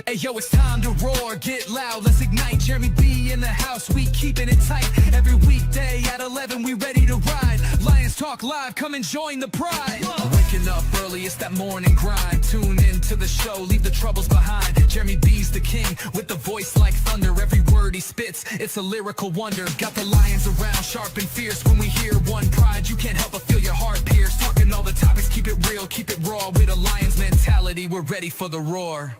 Hey yo, it's time to roar, get loud, let's ignite. Jeremy B in the house, we keeping it tight. Every weekday at 11, we ready to ride. Lions Talk Live, come and join the pride. Waking up early, it's that morning grind. Tune in to the show, leave the troubles behind. Jeremy B's the king, with the voice like thunder. Every word he spits, it's a lyrical wonder. Got the lions around, sharp and fierce. When we hear one pride, you can't help but feel your heart pierce. Talking all the topics, keep it real, keep it raw. With a lion's mentality, we're ready for the roar.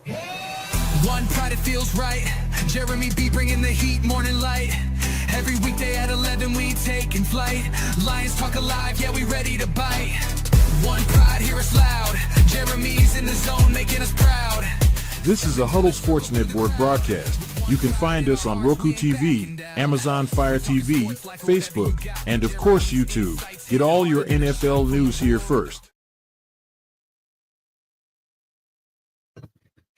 One pride, it feels right. Jeremy B bringing the heat, morning light. Every weekday at 11, we taking flight. Lions Talk Alive, yeah, we ready to bite. One pride, hear us loud. Jeremy's in the zone, making us proud. This is a Huddle Sports Network broadcast. You can find us on Roku TV, Amazon Fire TV, Facebook, and of course YouTube. Get all your NFL news here first.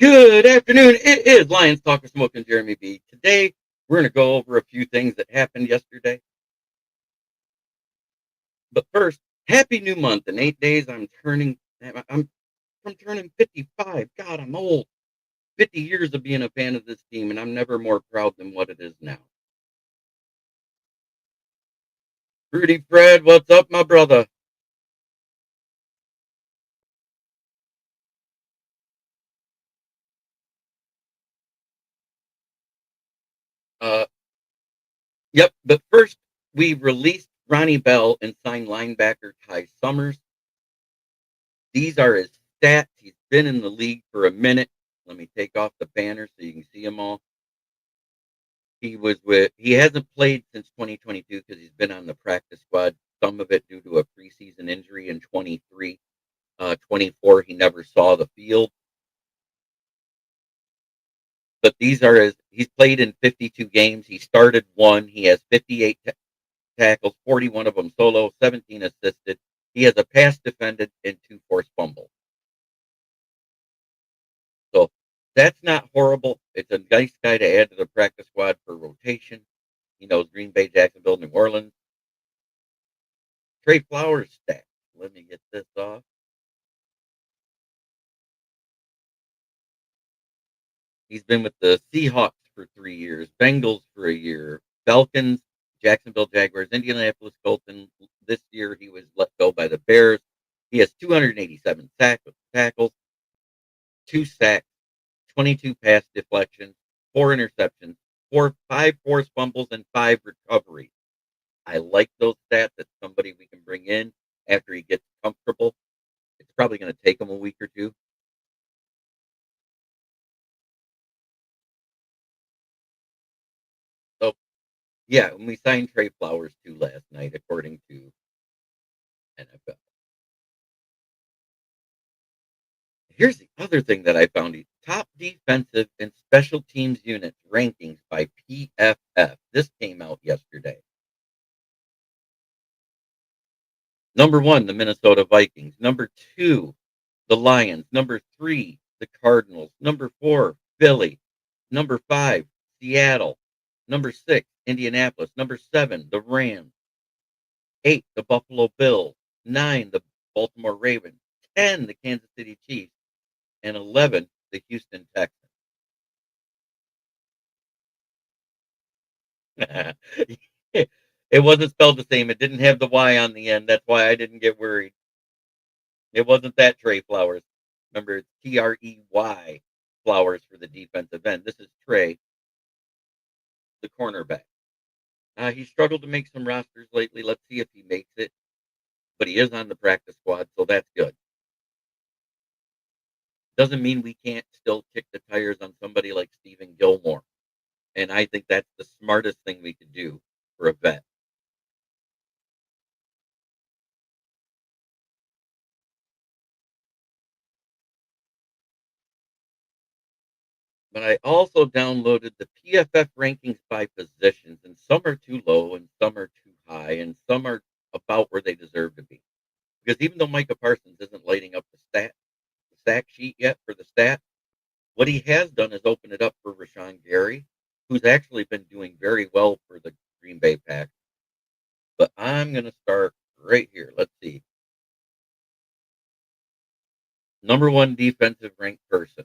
Good afternoon. It is Lions Talk with Smoke and Jeremy B. Today, we're going to go over a few things that happened yesterday. But first, happy new month. In 8 days, I'm turning 55. God, I'm old. 50 years of being a fan of this team, and I'm never more proud than what it is now. Rudy Fred, what's up, my brother? Yep, but first, we released Ronnie Bell and signed linebacker Ty Summers. These are his stats. He's been in the league for a minute. Let me take off the banner so you can see them all. He hasn't played since 2022 because he's been on the practice squad, some of it due to a preseason injury in 23. 24, he never saw the field. But these are he's played in 52 games. He started one. He has 58 tackles, 41 of them solo, 17 assisted. He has a pass defended and 2 forced fumbles. So that's not horrible. It's a nice guy to add to the practice squad for rotation. He knows Green Bay, Jacksonville, New Orleans. Trey Flowers stats. Let me get this off. He's been with the Seahawks for 3 years, Bengals for a year, Falcons, Jacksonville Jaguars, Indianapolis Colts. This year he was let go by the Bears. He has 287 tackles, 2 sacks, 22 pass deflections, 4 interceptions, 5 forced fumbles, and 5 recoveries. I like those stats. That's somebody we can bring in after he gets comfortable. It's probably going to take him a week or two. So, yeah, we signed Trey Flowers too last night, according to NFL. Here's the other thing that I found. Top defensive and special teams units rankings by PFF. This came out yesterday. Number 1, the Minnesota Vikings. Number 2, the Lions. Number 3, the Cardinals. Number 4, Philly. Number 5, Seattle. Number 6, Indianapolis. Number 7, the Rams. 8, the Buffalo Bills. 9, the Baltimore Ravens. 10, the Kansas City Chiefs. And 11, the Houston Texans. It wasn't spelled the same. It didn't have the Y on the end. That's why I didn't get worried. It wasn't that Trey Flowers. Remember, it's Trey Flowers for the defensive end. This is Trey, the cornerback. He struggled to make some rosters lately. Let's see if he makes it. But he is on the practice squad, so that's good. Doesn't mean we can't still kick the tires on somebody like Stephen Gilmore. And I think that's the smartest thing we could do for a vet. But I also downloaded the PFF rankings by positions, and some are too low and some are too high and some are about where they deserve to be. Because even though Micah Parsons isn't lighting up the stack sheet yet for the stat, what he has done is open it up for Rashawn Gary, who's actually been doing very well for the Green Bay Packers. But I'm going to start right here. Let's see. Number 1 defensive ranked person,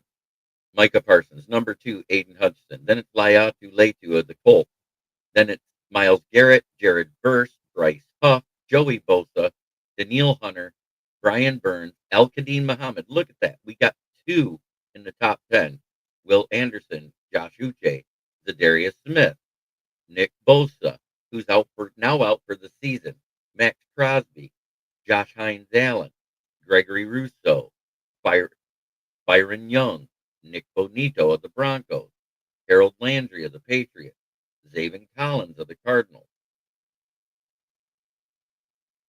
Micah Parsons. Number 2, Aiden Hudson. Then it's Laiatu Leitu of the Colts. Then it's Myles Garrett, Jared Verse, Bryce Huff, Joey Bosa, Daniil Hunter, Brian Burns, Al-Qadim Muhammad. Look at that. We got 2 in the top 10. Will Anderson, Josh Uche, Zadarius Smith, Nick Bosa, who's out for the season, Max Crosby, Josh Hines Allen, Gregory Rousseau, Byron Young, Nick Bonito of the Broncos, Harold Landry of the Patriots, Zaven Collins of the Cardinals.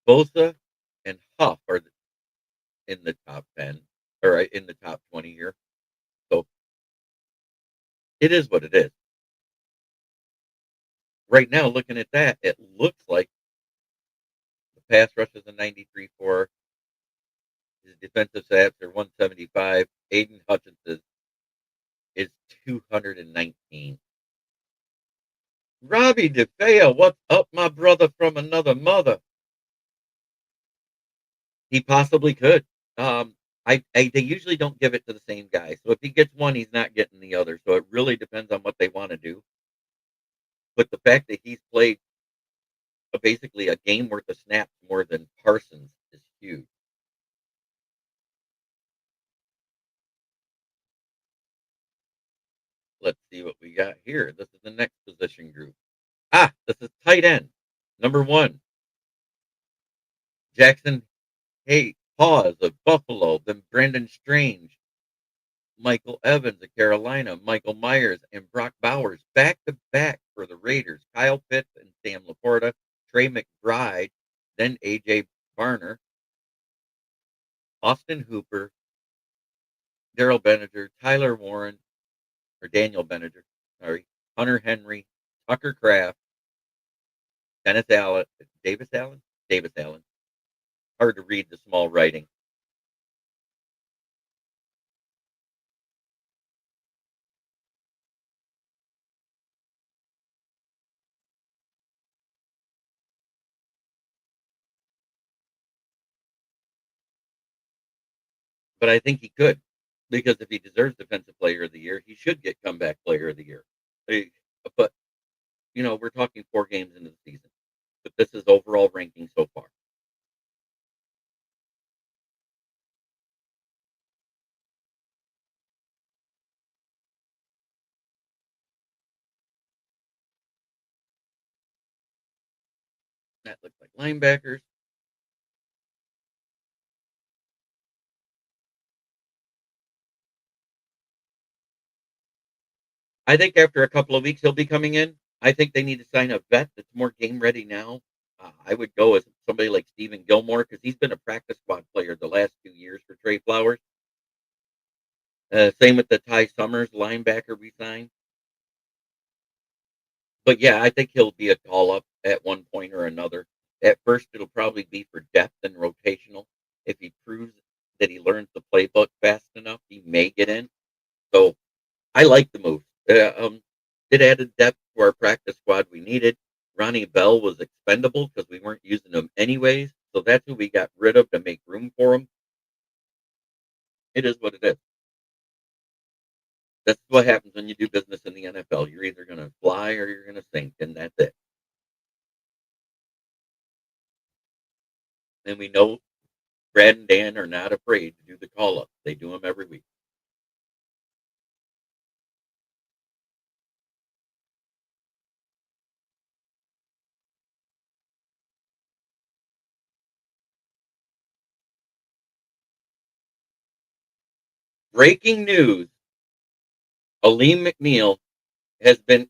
Bosa and Huff are in the top 10, or in the top 20 here. So it is what it is. Right now, looking at that, it looks like the pass rush is a 93.4. His defensive stats are 175. Aiden Hutchinson is 219. Robbie DeFeo, what's up, my brother from another mother? He possibly could. They usually don't give it to the same guy. So if he gets one, he's not getting the other. So it really depends on what they want to do. But the fact that he's played basically a game worth of snaps more than Parsons is huge. Let's see what we got here. This is the next position group. This is tight end. Number 1, Jackson Hawes of Buffalo. Then Brandon Strange, Michael Evans of Carolina, Michael Myers, and Brock Bowers back to back for the Raiders. Kyle Pitts and Sam Laporta, Trey McBride, then AJ Barner, Austin Hooper, Daryl Benninger, Tyler Warren, or Daniel Benninger, sorry, Hunter Henry, Tucker Kraft, Davis Allen. Hard to read the small writing. But I think he could, because if he deserves Defensive Player of the Year, he should get Comeback Player of the Year. But, we're talking 4 games into the season. But this is overall ranking so far. That looks like linebackers. I think after a couple of weeks, he'll be coming in. I think they need to sign a vet that's more game ready now. I would go with somebody like Stephen Gilmore because he's been a practice squad player the last 2 years for Trey Flowers. Same with the Ty Summers linebacker we signed. But yeah, I think he'll be a call up at one point or another. At first, it'll probably be for depth and rotational. If he proves that he learns the playbook fast enough, he may get in. So I like the move. It added depth to our practice squad we needed. Ronnie Bell was expendable because we weren't using him anyways. So that's who we got rid of to make room for him. It is what it is. That's what happens when you do business in the NFL. You're either going to fly or you're going to sink, and that's it. And we know Brad and Dan are not afraid to do the call ups. They do them every week. Breaking news: Aleem McNeil has been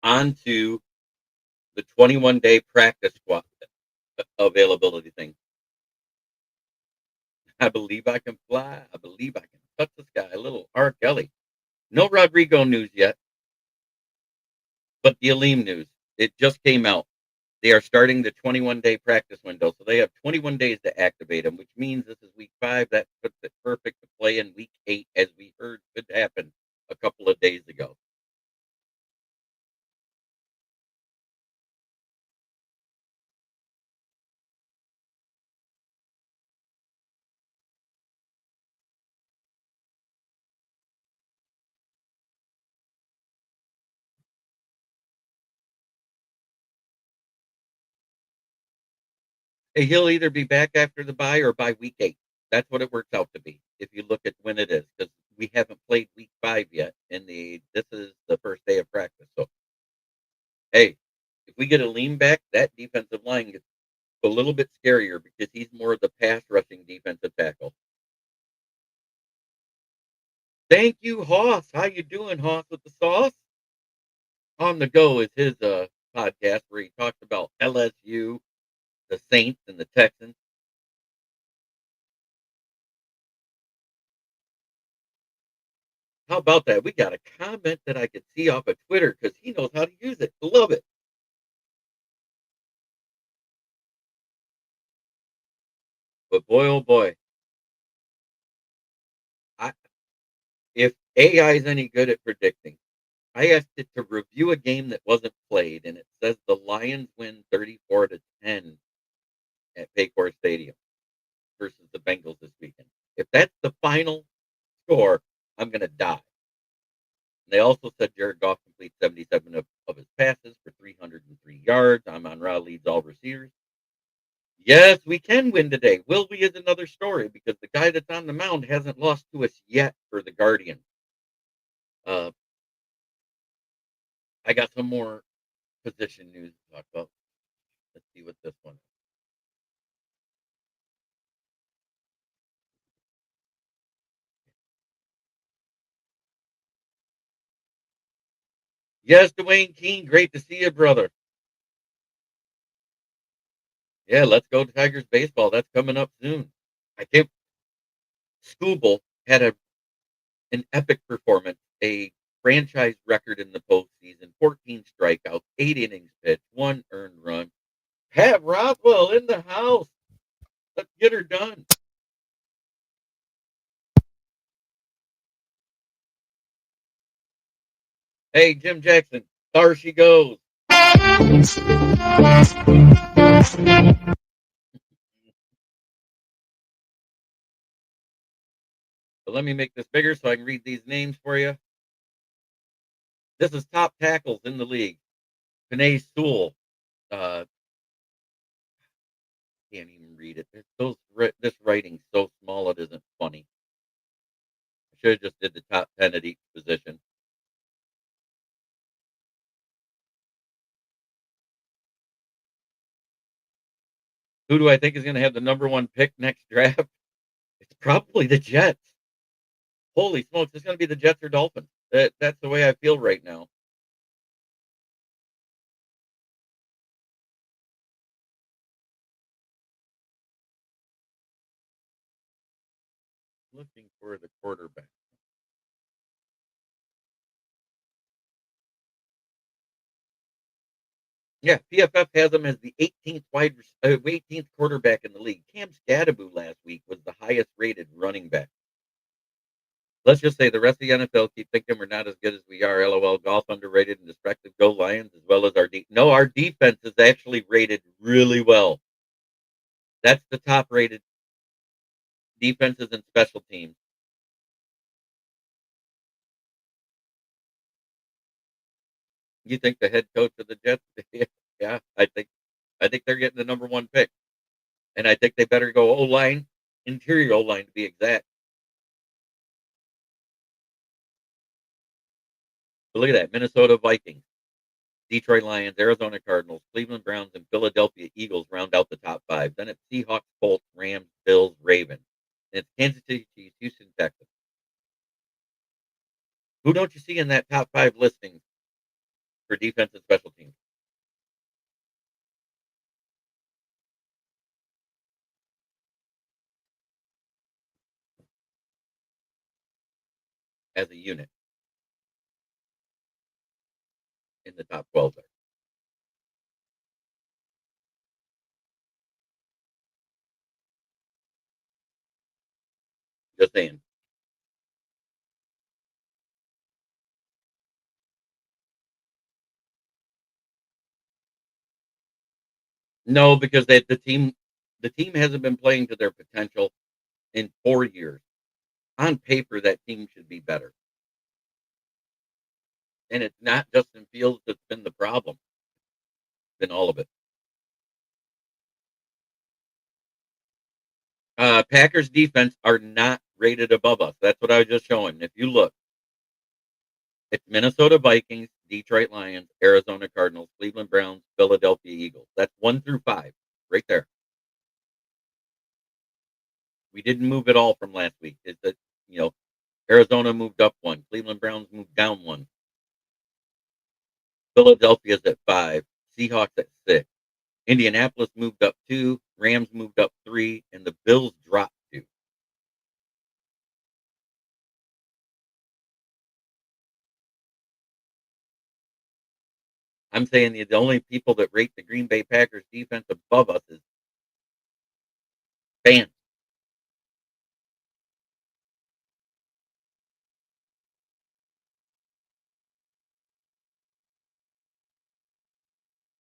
onto the 21-day practice squad availability thing. I believe I can fly. I believe I can touch the sky. A little R. Kelly. No Rodrigo news yet, but the Aleem news. It just came out. They are starting the 21-day practice window, so they have 21 days to activate him, which means this is week 5. That puts it perfect to play in week 8, as we heard could happen a couple of days ago. He'll either be back after the bye or by week 8. That's what it works out to be. If you look at when it is, because we haven't played week 5 yet, and this is the first day of practice. So, hey, if we get a lean back, that defensive line gets a little bit scarier because he's more of the pass rushing defensive tackle. Thank you, Hoss. How you doing, Hoss with the sauce? On the Go is his podcast where he talks about LSU, the Saints, and the Texans. How about that? We got a comment that I could see off of Twitter because he knows how to use it. Love it. But boy, oh boy, I, if AI is any good at predicting, I asked it to review a game that wasn't played, and it says the Lions win 34-10 at Paycor Stadium versus the Bengals this weekend. If that's the final score, I'm going to die. And they also said Jared Goff completes 77 of his passes for 303 yards. Amon-Ra leads all receivers. Yes, we can win today. Will we is another story because the guy that's on the mound hasn't lost to us yet for the Guardians. I got some more position news to talk about. Let's see what this one is. Yes, Dwayne Keene, great to see you, brother. Yeah, let's go to Tigers baseball. That's coming up soon. I can't. Skubal had an epic performance, a franchise record in the postseason, 14 strikeouts, 8 innings pitched, 1 earned run. Pat Rothwell in the house. Let's get her done. Hey, Jim Jackson, there she goes. So let me make this bigger so I can read these names for you. This is top tackles in the league. Panay Sewell. Can't even read it. This writing's so small it isn't funny. I should have just did the top 10 at each position. Who do I think is going to have the number 1 pick next draft? It's probably the Jets. Holy smokes, it's going to be the Jets or Dolphins. That's the way I feel right now. Looking for the quarterback. Yeah, PFF has him as the 18th quarterback in the league. Cam Scadaboo last week was the highest rated running back. Let's just say the rest of the NFL keep thinking we're not as good as we are. LOL, golf underrated and destructive. Go Lions, as well as our defense is actually rated really well. That's the top rated defenses and special teams. You think the head coach of the Jets? Yeah, I think they're getting the number 1 pick, and I think they better go O line, interior O line to be exact. But look at that, Minnesota Vikings, Detroit Lions, Arizona Cardinals, Cleveland Browns, and Philadelphia Eagles round out the top 5. Then it's Seahawks, Colts, Rams, Bills, Ravens. And it's Kansas City Chiefs, Houston, Texas. Who don't you see in that top 5 listing for defense and special teams? As a unit in the top 12 there. Just saying. No, because the team hasn't been playing to their potential in 4 years. On paper, that team should be better. And it's not Justin Fields that's been the problem. It's been all of it. Packers defense are not rated above us. That's what I was just showing. If you look, it's Minnesota Vikings, Detroit Lions, Arizona Cardinals, Cleveland Browns, Philadelphia Eagles. That's 1 through 5, right there. We didn't move at all from last week. It's that, Arizona moved up 1, Cleveland Browns moved down 1, Philadelphia's at 5, Seahawks at 6, Indianapolis moved up 2, Rams moved up 3, and the Bills dropped 2. I'm saying the only people that rate the Green Bay Packers defense above us is fans.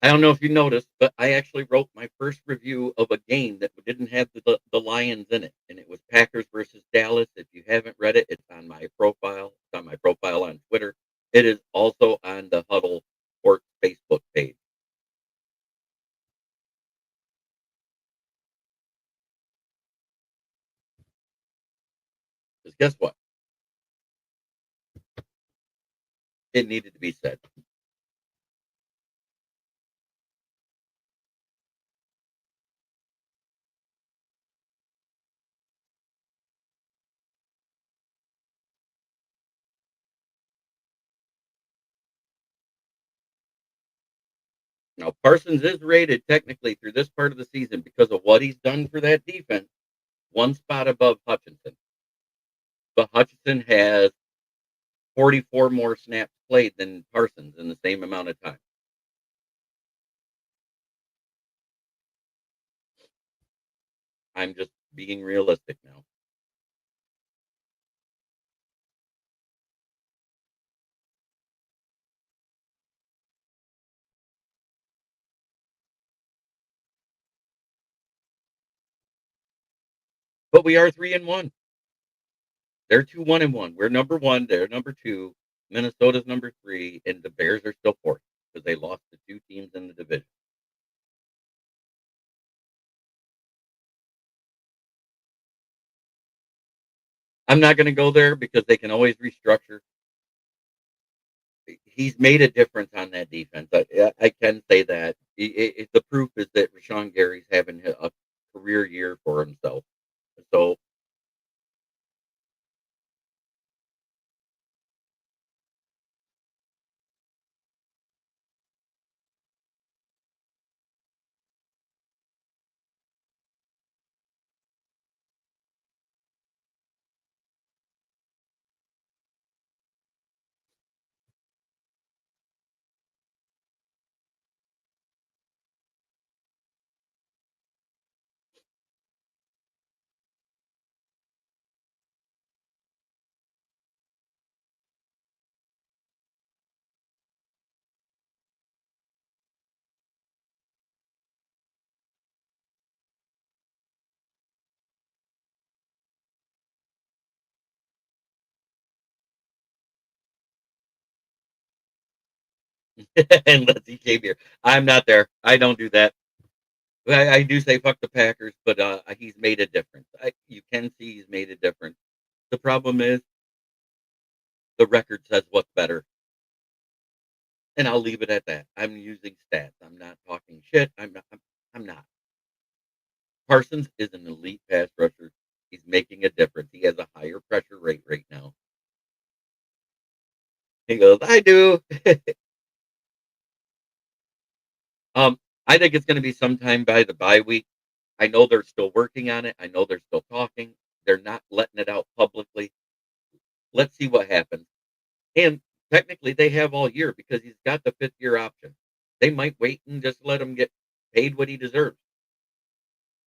I don't know if you noticed, but I actually wrote my first review of a game that didn't have the Lions in it, and it was Packers versus Dallas. If you haven't read it, it's on my profile. It's on my profile on Twitter. It is also on the Huddle Sports Facebook page. Because guess what? It needed to be said. Now, Parsons is rated technically through this part of the season because of what he's done for that defense, 1 spot above Hutchinson. But Hutchinson has 44 more snaps played than Parsons in the same amount of time. I'm just being realistic now. But we are 3-1. They're 2-1-1. We're number 1. They're number 2. Minnesota's number 3, and the Bears are still 4th because they lost to 2 teams in the division. I'm not going to go there because they can always restructure. He's made a difference on that defense. I can say that. The proof is that Rashawn Gary's having a career year for himself. So and let's see here. I'm not there. I don't do that. I do say fuck the Packers, but he's made a difference. You can see he's made a difference. The problem is the record says what's better, and I'll leave it at that. I'm using stats. I'm not talking shit. I'm not. Parsons is an elite pass rusher. He's making a difference. He has a higher pressure rate right now. He goes, I do. um, I think it's going to be sometime by the bye week. I know they're still working on it. I know they're still talking. They're not letting it out publicly. Let's see what happens. And technically, they have all year because he's got the 5th-year option. They might wait and just let him get paid what he deserves.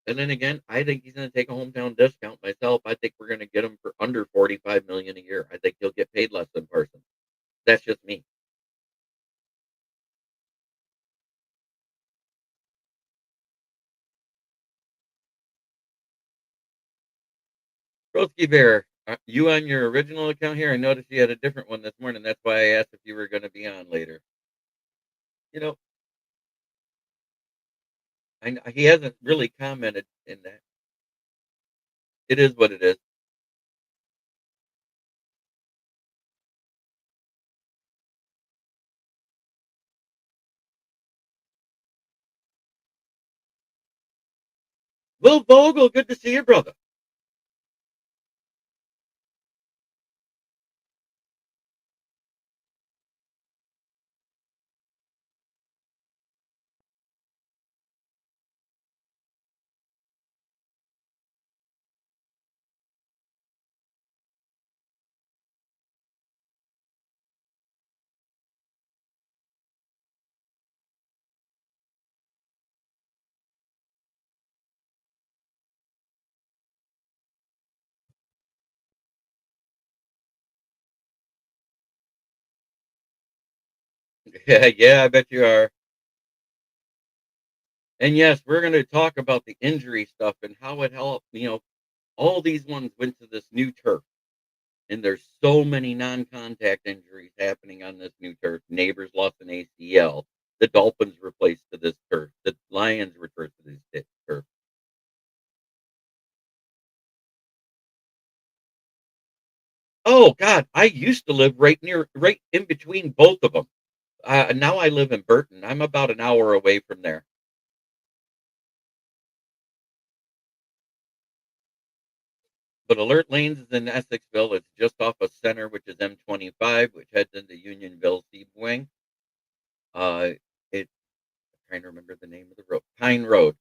And then again, I think he's going to take a hometown discount myself. I think we're going to get him for under $45 million a year. I think he'll get paid less than Parsons. That's just me. Broski Bear, you on your original account here? I noticed you had a different one this morning. That's why I asked if you were going to be on later. You know, he hasn't really commented in that. It is what it is. Will Vogel, good to see you, brother. Yeah, yeah, I bet you are. And yes, we're going to talk about the injury stuff and how it helped. All these ones went to this new turf, and there's so many non-contact injuries happening on this new turf. Neighbors lost an ACL. The Dolphins replaced to this turf. The Lions returned to this turf. Oh God, I used to live right in between both of them. Now I live in Burton. I'm about an hour away from there. But Alert Lanes is in Essexville. It's just off of Center, which is M25, which heads into Unionville Seawing. It's trying to remember the name of the road. Pine Road,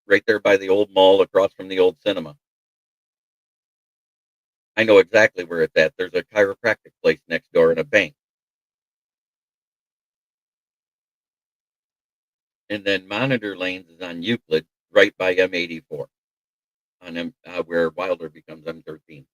right there by the old mall across from the old cinema. I know exactly where it's at. There's a chiropractic place next door and a bank. And then Monitor Lanes is on Euclid, right by M84, on where Wilder becomes M13.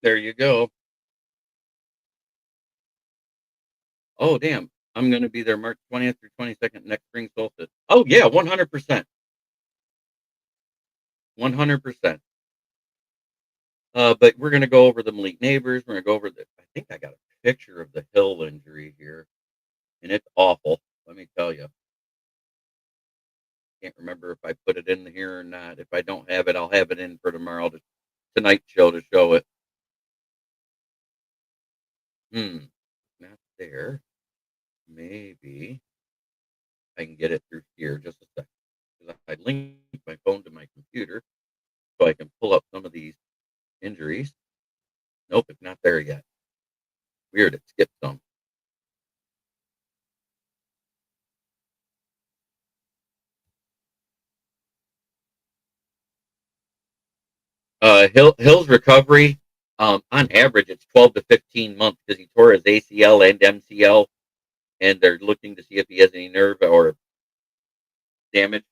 There you go. Oh, damn. I'm going to be there March 20th through 22nd next spring solstice. Oh, yeah, 100%. 100%. But we're going to go over the Malik neighbors. We're going to go over I think I got a picture of the Hill injury here, and it's awful. Let me tell you. Can't remember if I put it in here or not. If I don't have it, I'll have it in for tonight's show to show it. Hmm. Not there. Maybe I can get it through here just a second. 'Cause I linked my phone to my computer so I can pull up some of these injuries. Nope, it's not there yet. Weird, it skipped some. Hill's recovery, on average, it's 12 to 15 months because he tore his ACL and MCL, and they're looking to see if he has any nerve or damage.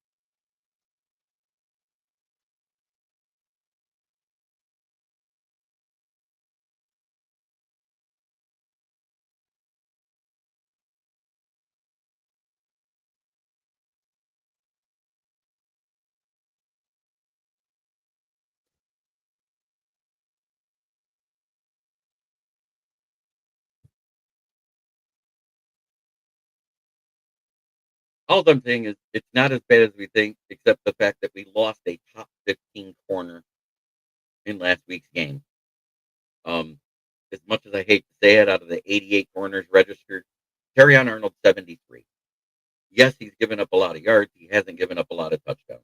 All I'm saying is it's not as bad as we think, except the fact that we lost a top 15 corner in last week's game. Um, as much as I hate to say it, out of the 88 corners registered, Terrion Arnold 73. Yes, he's given up a lot of yards. He hasn't given up a lot of touchdowns.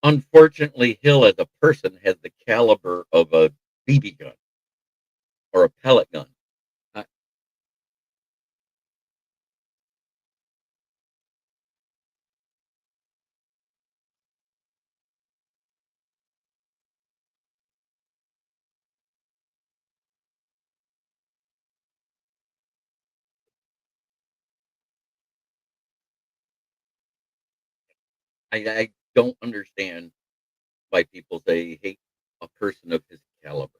Unfortunately, Hill as a person has the caliber of a BB gun or a pellet gun. I, I don't understand why people say hate a person of his caliber.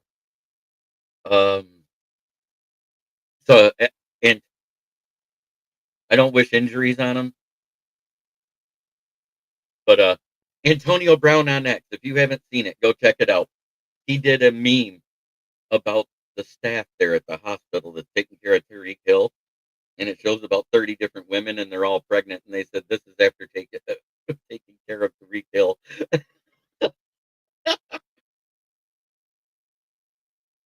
Um, and I don't wish injuries on him, but Antonio Brown on X. If you haven't seen it, go check it out. He did a meme about the staff there at the hospital that's taking care of Tyreek Hill, and it shows about 30 different women, and they're all pregnant, and they said this is after taking care of Tyreek Hill.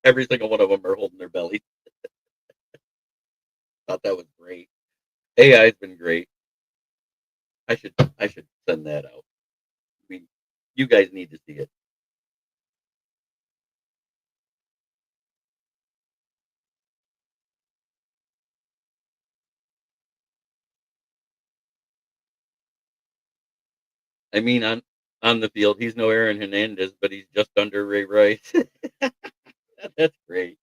Every single one of them are holding their bellies. Thought that was great. AI's been great. I should send that out. I mean, you guys need to see it. I mean, on the field, he's no Aaron Hernandez, but he's just under Ray Rice. That's great.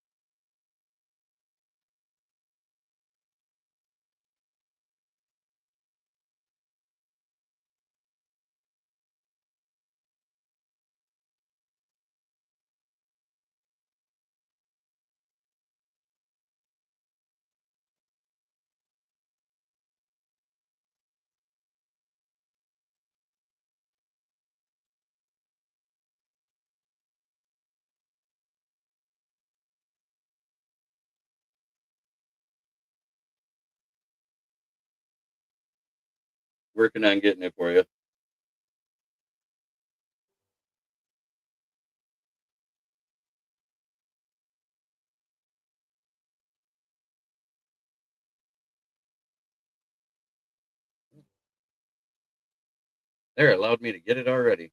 Working on getting it for you. There, allowed me to get it already.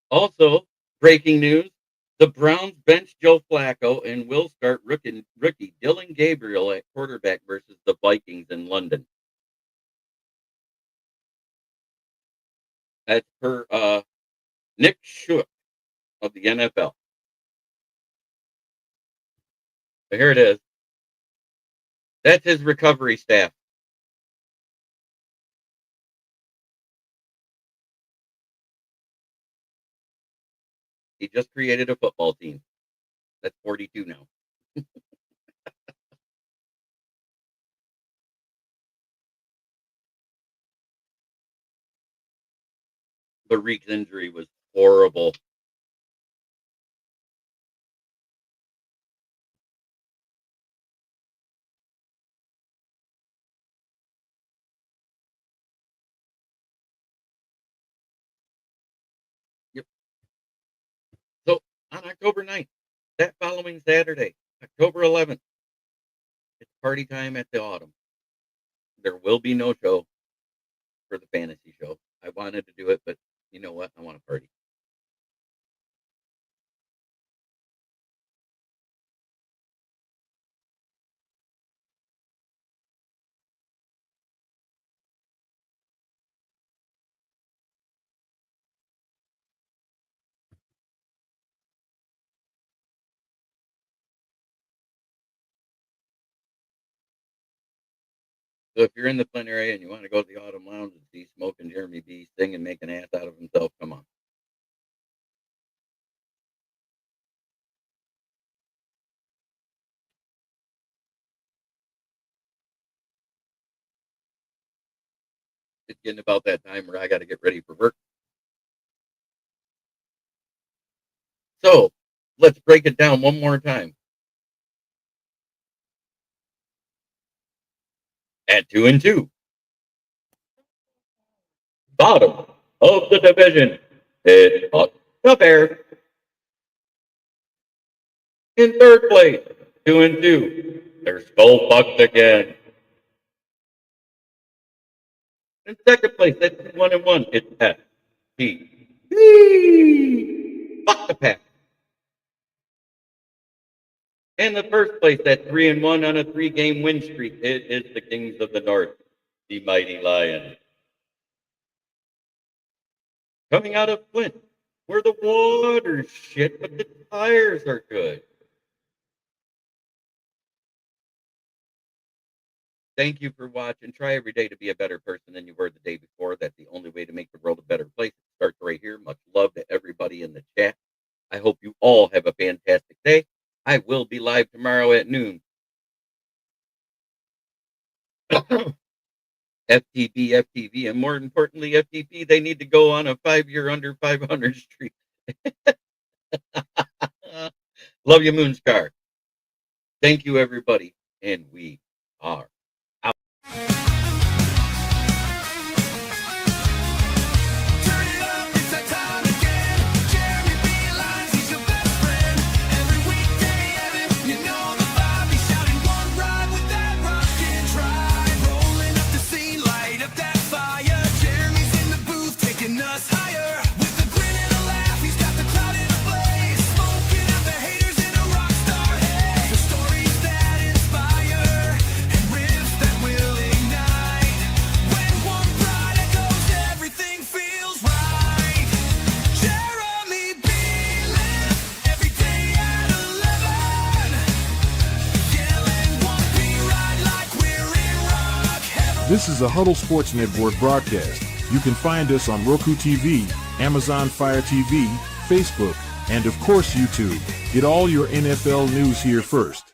Also, breaking news: the Browns bench Joe Flacco and will start rookie Dylan Gabriel at quarterback versus the Vikings in London. That's per Nick Shook of the NFL. But here it is. That's his recovery staff. He just created a football team. That's 42 now. But Reek's injury was horrible. Yep. So on October 9th, that following Saturday, October 11th, it's party time at the Autumn. There will be no show for the fantasy show. I wanted to do it, but you know what? I want to party. So if you're in the Flint area and you want to go to the Autumn Lounge and see Smoke and Jeremy B sing and make an ass out of himself, come on. It's getting about that time where I got to get ready for work. So let's break it down one more time. At 2-2, bottom of the division is the Bears. In third place, 2-2, they're Skull Bucks again. In second place, that's 1-1. It's FTP. Fuck the Pack. In the first place, at 3-1 on a 3-game win streak, it is the Kings of the North, the Mighty Lions. Coming out of Flint, where the water's shit, but the tires are good. Thank you for watching. Try every day to be a better person than you were the day before. That's the only way to make the world a better place. It starts right here. Much love to everybody in the chat. I hope you all have a fantastic day. I will be live tomorrow at noon. FTB, FTV, and more importantly, FTP, they need to go on a 5-year under 500 streak. Love you, Moonscar. Thank you, everybody. And we are out. Turn it up, it's that time again. Jeremy B. Lines, he's your best friend. Every weekday, Evan, you know the vibe. He's shouting one ride with that rockin' drive. Rolling up the scene, light up that fire. Jeremy's in the booth, taking us higher. With a grin and a laugh, he's got the crowd in a blaze. Smoking out the haters in a rock star haze. The stories that inspire and riffs that will ignite. When one pride echoes, everything feels right. Jeremy B. live every day at 11. Yelling 1P ride like we're in rock heaven. This is a Huddle Sports Network broadcast. You can find us on Roku TV, Amazon Fire TV, Facebook, and of course YouTube. Get all your NFL news here first.